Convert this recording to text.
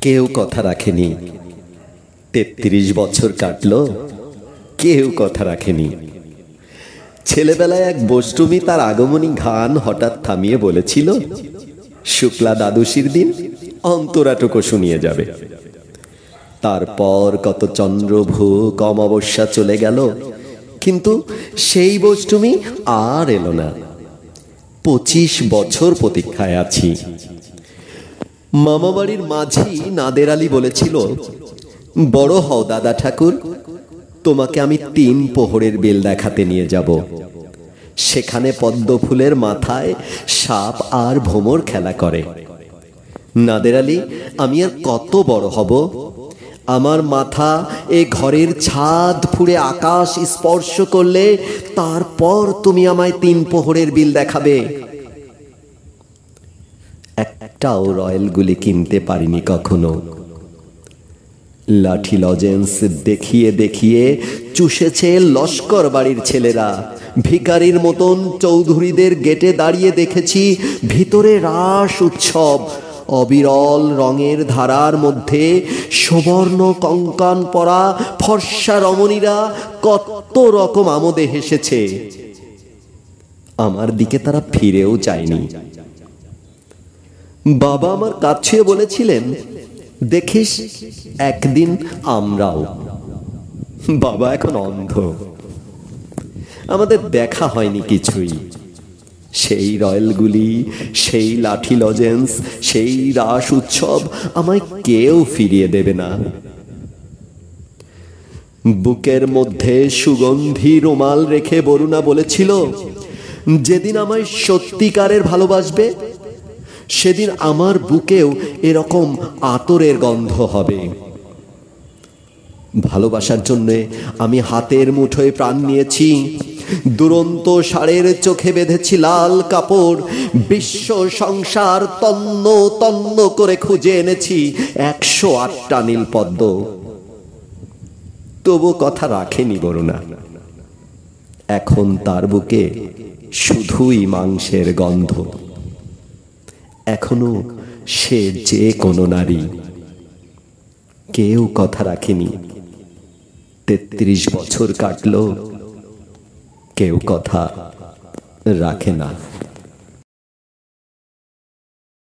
কেউ কথা রাখেনি। ৩৩ বছর কাটলো, কেউ কথা রাখেনি। ছেলেবেলায় এক বষ্টমী তার আগমনী গান হঠাৎ থামিয়ে বলেছিল, শুক্লা দ্বাদশীর দিন অন্তরাটুকু শুনিয়ে যাবে। তারপর কত চন্দ্রভূ অমাবস্যা চলে গেল, কিন্তু সেই বষ্টমী আর এলো না। ২৫ বছর প্রতীক্ষায় আছি। মামাবাড়ির মাঝি নাদের আলী বলেছিল, বড় হও দাদা ঠাকুর, তোমাকে আমি ৩ প্রহরের বেল দেখাতে নিয়ে যাব। সেখানে পদ্ম ফুলের মাথায় সাপ আর ভোমর খেলা করে। নাদের আলী, আমি আর কত বড় হব? আমার মাথা এ ঘরের ছাদ ফুঁড়ে আকাশ স্পর্শ করলে তারপর তুমি আমায় ৩ প্রহরের বিল দেখাবে। একটাও রয়্যাল গুলি কিনতে পারিনি কখনো। লাঠি লজেন্স দেখিয়ে দেখিয়ে চুষেছে লস্কর বাড়ির ছেলেরা। ভিখারির মতন চৌধুরীদের গেটে দাঁড়িয়ে দেখেছি ভিতরে রাস উৎসব। অবিরল রঙের ধারার মধ্যে সুবর্ণ কঙ্কান পরা ফর্সা রমণীরা কত রকম আমোদে হেসেছে। আমার দিকে তারা ফিরেও চায়নি। বাবা আমার কাছ ছুঁয়ে বলেছিলেন, দেখিস একদিন আমরাও। বাবা এখন অন্ধ, আমাদের দেখা হয়নি কিছুই। সেই রয়্যালগুলি, সেই লাঠি লজেন্স, সেই রাস উৎসব আমায় কেউ ফিরিয়ে দেবে না। বুকের মধ্যে সুগন্ধি রুমাল রেখে বরুণা বলেছিল, যেদিন আমায় সত্যিকারের ভালোবাসবে সেদিন আমার বুকেও এরকম আতরের গন্ধ হবে। ভালোবাসার জন্য আমি হাতের মুঠোয় প্রাণ নিয়েছি। দুরন্ত ষাঁড়ের চোখে বেঁধেছি লাল কাপড়। বিশ্ব সংসার তন্ন তন্ন করে খুঁজে এনেছি ১০৮টা নীল পদ্ম। তবু কথা রাখেনি বরুণা। এখন তার বুকে শুধুই মাংসের গন্ধ। এখনো সে যে কোনো নারী। কেউ কথা রাখেনি। ৩৩ বছর কাটলো, কেউ কথা রাখে না।